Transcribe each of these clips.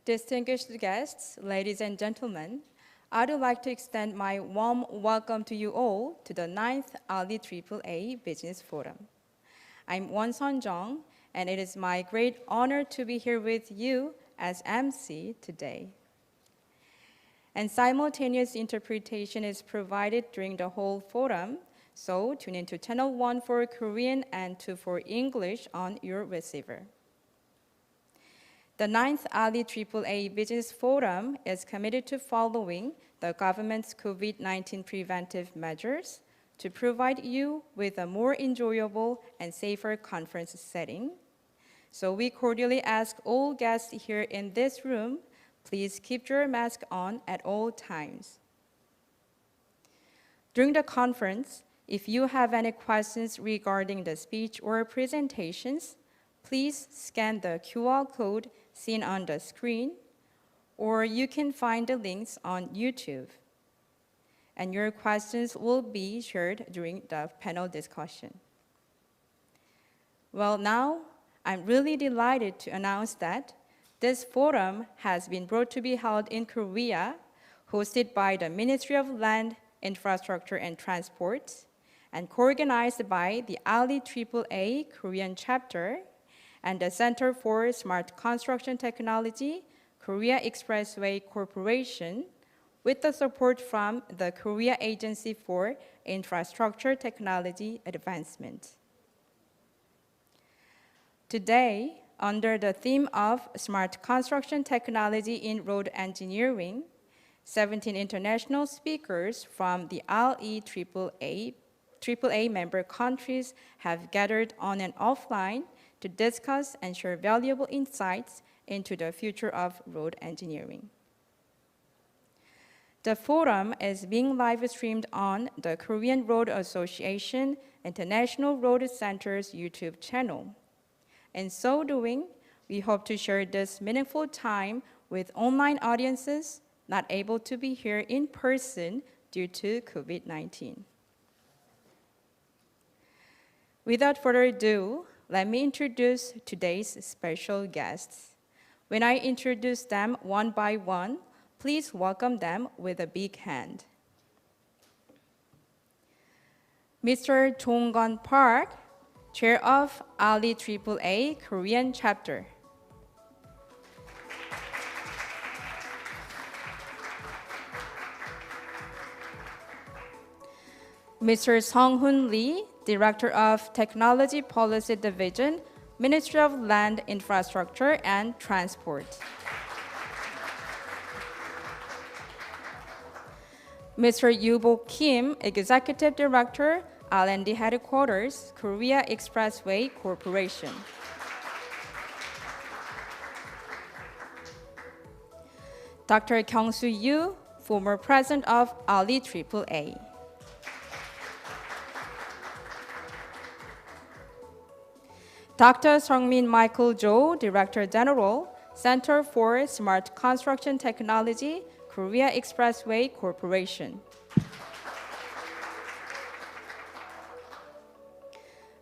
Distinguished guests, ladies and gentlemen, I would like to extend my warm welcome to you all to the 9th Ali AAA Business Forum. I'm Won-Sun Jung, and it is my great honor to be here with you as MC today. And simultaneous interpretation is provided during the whole forum, so tune into channel 1 for Korean and 2 for English on your receiver. The 9th Ali AAA Business Forum is committed to following the government's COVID-19 preventive measures to provide you with a more enjoyable and safer conference setting. So we cordially ask all guests here in this room, please keep your mask on at all times. During the conference, if you have any questions regarding the speech or presentations, please scan the QR code seen on the screen, or you can find the links on YouTube. And your questions will be shared during the panel discussion. Well, now, I'm really delighted to announce that this forum has been brought to be held in Korea, hosted by the Ministry of Land, Infrastructure and Transport, and co-organized by the Ali AAA Korean chapter and the Center for Smart Construction Technology, Korea Expressway Corporation, with the support from the Korea Agency for Infrastructure Technology Advancement. Today, under the theme of Smart Construction Technology in Road Engineering, 17 international speakers from the Ali AAA member countries have gathered on and offline to discuss and share valuable insights into the future of road engineering. The forum is being live streamed on the Korean Road Association International Road Center's YouTube channel. In so doing, we hope to share this meaningful time with online audiences not able to be here in person due to COVID-19. Without further ado, let me introduce today's special guests. When I introduce them one by one, please welcome them with a big hand. Mr. Jong-gun Park, Chair of Ali AAA Korean Chapter. Mr. Sung-hoon Lee, Director of Technology Policy Division, Ministry of Land, Infrastructure and Transport. Mr. Yoo-bo Kim, Executive Director, R&D Headquarters, Korea Expressway Corporation. Dr. Kyung-soo Yoo, former President of Ali AAA. Dr. Sungmin Michael Jo, Director General, Center for Smart Construction Technology, Korea Expressway Corporation.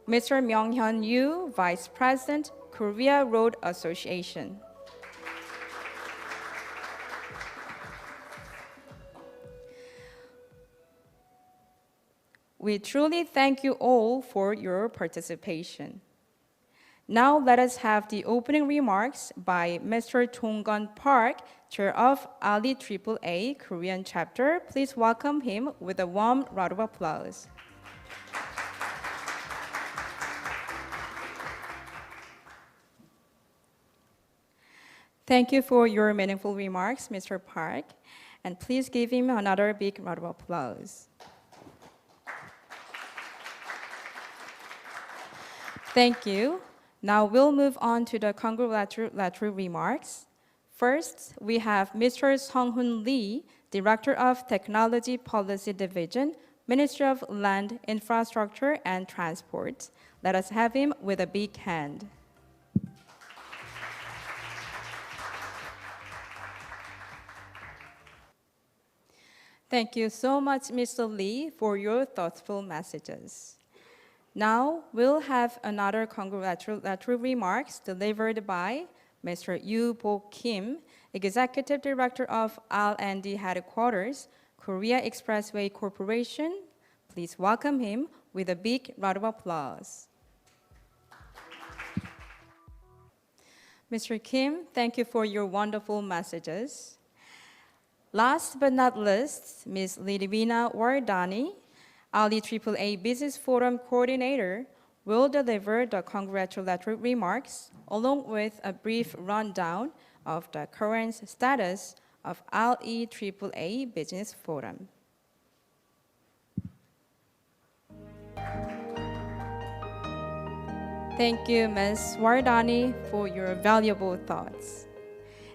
Mr. Myung-hyun Yoo, Vice President, Korea Road Association. We truly thank you all for your participation. Now let us have the opening remarks by Mr. Jong-gun Park, Chair of Ali AAA Korean Chapter. Please welcome him with a warm round of applause. Thank you for your meaningful remarks, Mr. Park, and please give him another big round of applause. Thank you. Now we'll move on to the congratulatory remarks. First, we have Mr. Sung-hoon Lee, Director of Technology Policy Division, Ministry of Land, Infrastructure and Transport. Let us have him with a big hand. Thank you so much, Mr. Lee, for your thoughtful messages. Now, we'll have another congratulatory remarks delivered by Mr. Yoo Bo Kim, Executive Director of R&D Headquarters, Korea Expressway Corporation. Please welcome him with a big round of applause. Mr. Kim, thank you for your wonderful messages. Last but not least, Ms. Lidvina Wardani, Ali AAA Business Forum Coordinator, will deliver the congratulatory remarks along with a brief rundown of the current status of Ali AAA Business Forum. Thank you, Ms. Wardani, for your valuable thoughts.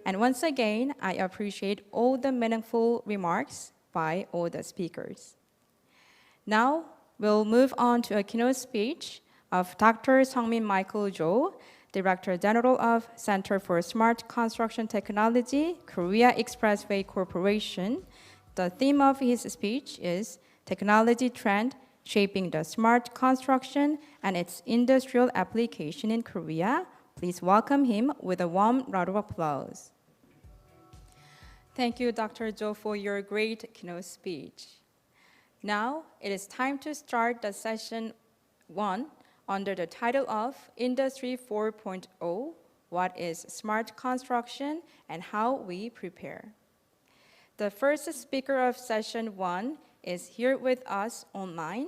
And once again, I appreciate all the meaningful remarks by all the speakers. Now, we'll move on to a keynote speech of Dr. Sungmin Michael Jo, Director General of Center for Smart Construction Technology, Korea Expressway Corporation. The theme of his speech is Technology Trend Shaping the Smart Construction and its Industrial Application in Korea. Please welcome him with a warm round of applause. Thank you, Dr. Jo, for your great keynote speech. Now, it is time to start the session 1 under the title of Industry 4.0, What is Smart Construction and How We Prepare. The first speaker of session 1 is here with us online.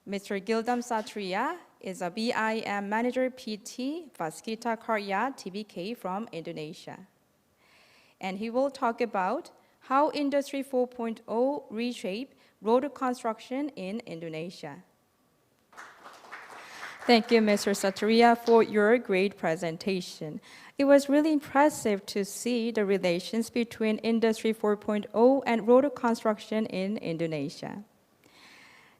Mr. Gildam Satria is a BIM Manager PT, Waskita Karya Tbk from Indonesia. And he will talk about how Industry 4.0 reshape road construction in Indonesia. Thank you, Mr. Satria, for your great presentation. It was really impressive to see the relations between Industry 4.0 and road construction in Indonesia.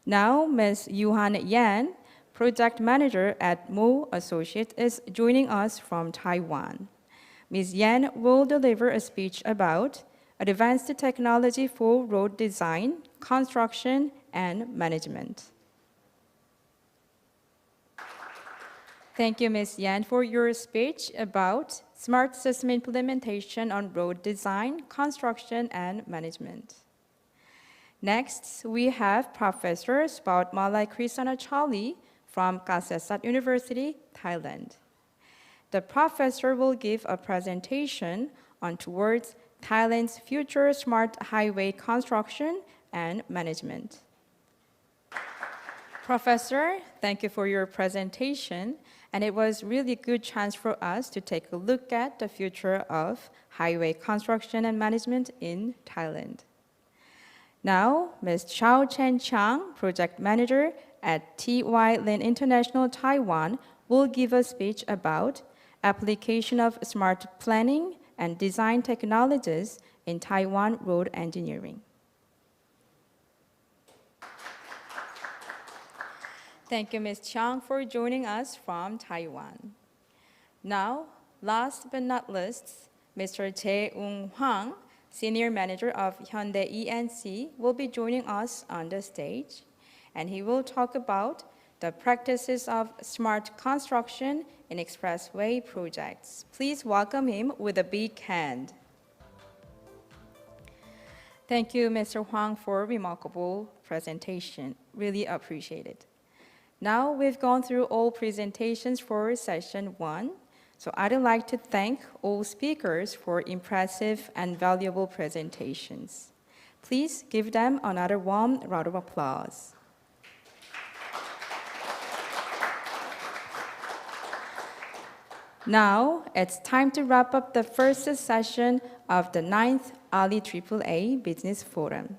Now, Ms. Yuhan Yan, Project Manager at Mo Associates, is joining us from Taiwan. Ms. Yan will deliver a speech about advanced technology for road design, construction, and management. Thank you, Ms. Yan, for your speech about smart system implementation on road design, construction, and management. Next, we have Professor Spoutmalai Krisanachali from Kasetsat University, Thailand. The professor will give a presentation on towards Thailand's future smart highway construction and management. Professor, thank you for your presentation, and it was really good chance for us to take a look at the future of highway construction and management in Thailand. Now, Ms. Chao Chen Chang, Project Manager at T.Y. Lin International Taiwan, will give a speech about application of smart planning and design technologies in Taiwan road engineering. Thank you, Ms. Chang, for joining us from Taiwan. Now, last but not least, Mr. Jae-ung Hwang, Senior Manager of Hyundai ENC, will be joining us on the stage, and he will talk about the practices of smart construction in expressway projects. Please welcome him with a big hand. Thank you, Mr. Hwang, for a remarkable presentation. Really appreciate it. Now we've gone through all presentations for session 1. So I'd like to thank all speakers for impressive and valuable presentations. Please give them another warm round of applause. Now, it's time to wrap up the first session of the 9th Ali AAA Business Forum.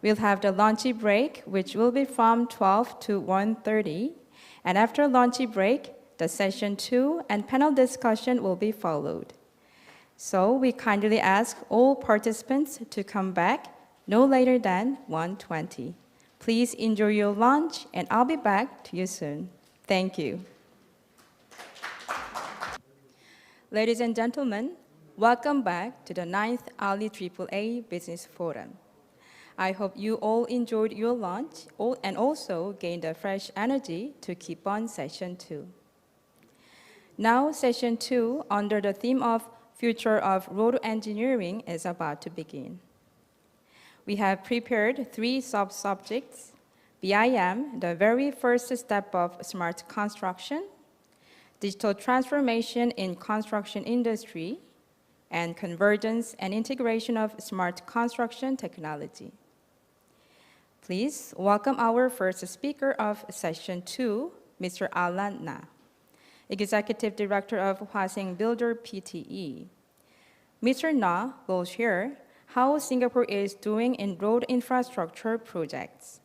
We'll have the lunch break, which will be from 12 to 1:30, and after lunch break, the session 2 and panel discussion will be followed. So we kindly ask all participants to come back no later than 1:20. Please enjoy your lunch, and I'll be back to you soon. Thank you. Ladies and gentlemen, welcome back to the 9th Ali AAA Business Forum. I hope you all enjoyed your lunch and also gained a fresh energy to keep on session 2. Now, session 2, under the theme of Future of Road Engineering, is about to begin. We have prepared 3 sub-subjects: BIM, the very first step of smart construction, digital transformation in construction industry, and convergence and integration of smart construction technology. Please welcome our first speaker of session 2, Mr. Alan Na, Executive Director of Hwaseng Builder Pte. Mr. Na will share how Singapore is doing in road infrastructure projects.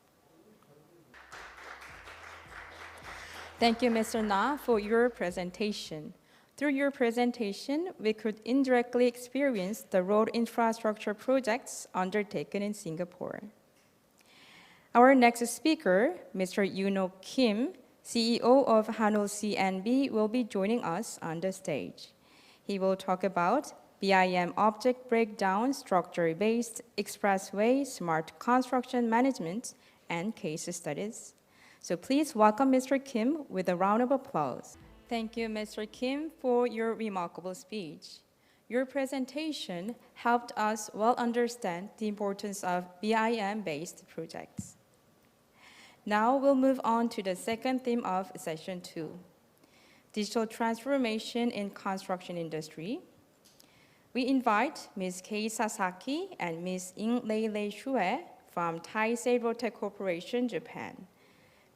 Thank you, Mr. Na, for your presentation. Through your presentation, we could indirectly experience the road infrastructure projects undertaken in Singapore. Our next speaker, Mr. Yoon-ho Kim, CEO of Hanwha CNB, will be joining us on the stage. He will talk about BIM object breakdown, structure-based expressway, smart construction management, and case studies. So please welcome Mr. Kim with a round of applause. Thank you, Mr. Kim, for your remarkable speech. Your presentation helped us well understand the importance of BIM-based projects. Now we'll move on to the second theme of session 2, digital transformation in construction industry. We invite Ms. Kei Sasaki and Ms. Ing-Lei Shue from Taisei Rotec Corporation, Japan.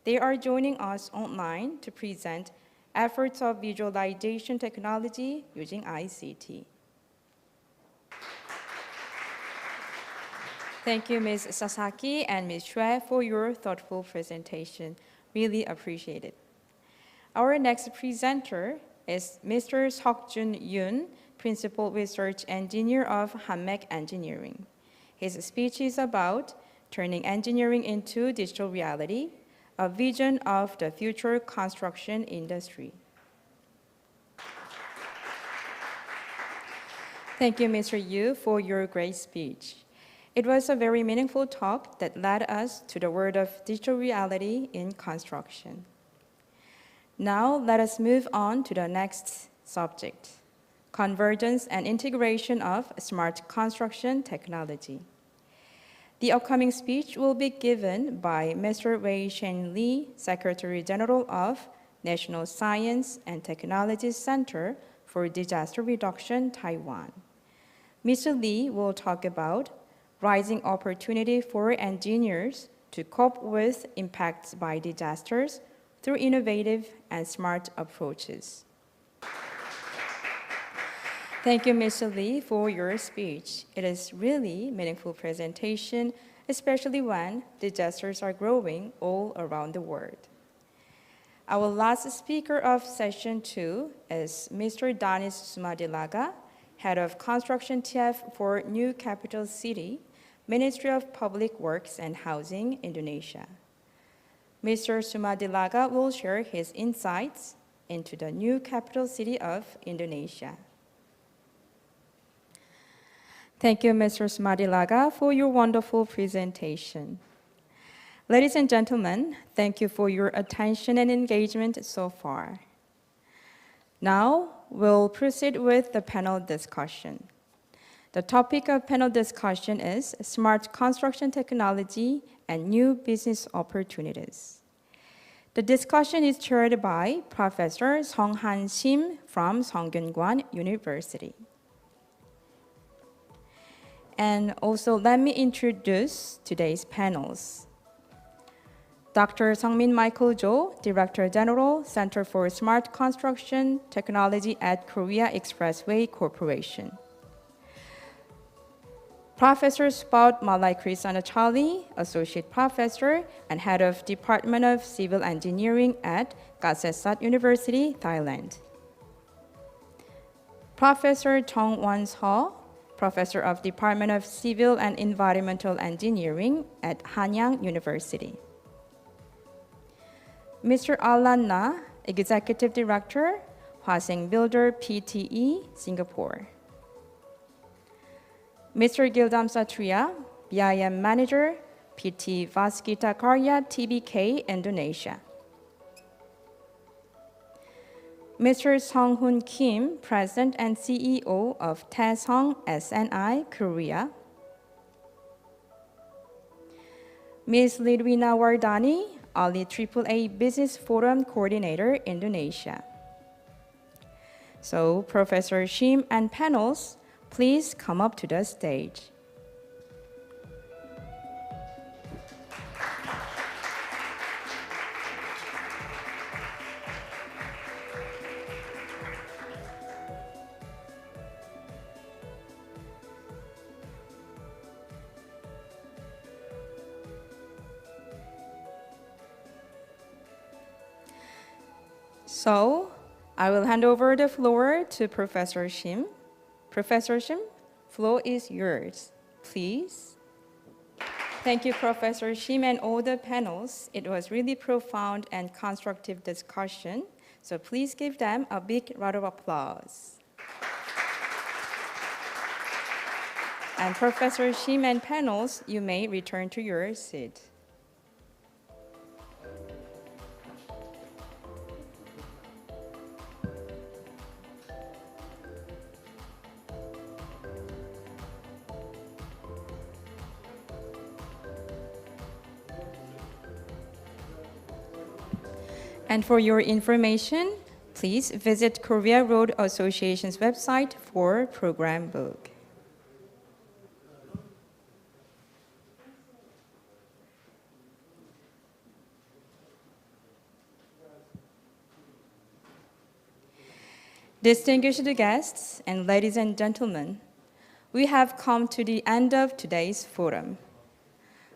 They are joining us online to present efforts of visualization technology using ICT. Thank you, Ms. Sasaki and Ms. Shue, for your thoughtful presentation. Really appreciate it. Our next presenter is Mr. Seok-jun Yoon, Principal Research Engineer of Hanmek Engineering. His speech is about turning engineering into digital reality, a vision of the future construction industry. Thank you, Mr. Yu, for your great speech. It was a very meaningful talk that led us to the world of digital reality in construction. Now, let us move on to the next subject, convergence and integration of smart construction technology. The upcoming speech will be given by Mr. Wei Shen Lee, Secretary General of National Science and Technology Center for Disaster Reduction, Taiwan. Mr. Lee will talk about rising opportunity for engineers to cope with impacts by disasters through innovative and smart approaches. Thank you, Mr. Lee, for your speech. It is really meaningful presentation, especially when disasters are growing all around the world. Our last speaker of session 2 is Mr. Danis Sumadilaga, Head of Construction TF for New Capital City, Ministry of Public Works and Housing, Indonesia. Mr. Sumadilaga will share his insights into the new capital city of Indonesia. Thank you, Mr. Sumadilaga, for your wonderful presentation. Ladies and gentlemen, thank you for your attention and engagement so far. Now, we'll proceed with the panel discussion. The topic of panel discussion is smart construction technology and new business opportunities. The discussion is chaired by Professor Sung-Han Shim from Sungkyunkwan University. And also, let me introduce today's panels. Dr. Sungmin Michael Jo, Director General, Center for Smart Construction Technology at Korea Expressway Corporation. Professor Spout Malai Krisanachali, Associate Professor and Head of Department of Civil Engineering at Kasetsat University, Thailand. Professor Chong Won-seo, Professor of Department of Civil and Environmental Engineering at Hanyang University. Mr. Alan Na, Executive Director, Hwaseng Builder Pte. Singapore. Mr. Gildam Satria, BIM Manager, PT Vaskita Karya Tbk, Indonesia. Mr. Sung-hoon Kim, President and CEO of Taesong SNI, Korea. Ms. Lidwina Wardani, Ali AAA Business Forum Coordinator, Indonesia. So, Professor Shim and panels, please come up to the stage. So, I will hand over the floor to Professor Shim. Professor Shim, floor is yours, please. Thank you, Professor Shim and all the panels. It was really profound and constructive discussion, so please give them a big round of applause. And Professor Shim and panels, you may return to your seat. And for your information, please visit Korea Road Association's website for program book. Distinguished guests and ladies and gentlemen, we have come to the end of today's forum.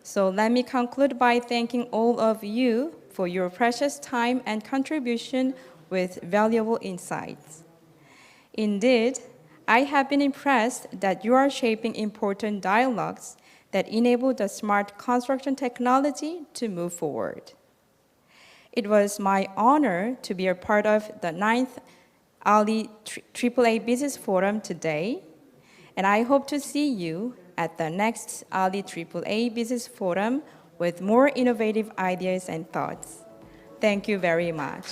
So let me conclude by thanking all of you for your precious time and contribution with valuable insights. Indeed, I have been impressed that you are shaping important dialogues that enable the smart construction technology to move forward. It was my honor to be a part of the 9th Ali AAA Business Forum today, and I hope to see you at the next Ali AAA Business Forum with more innovative ideas and thoughts. Thank you very much.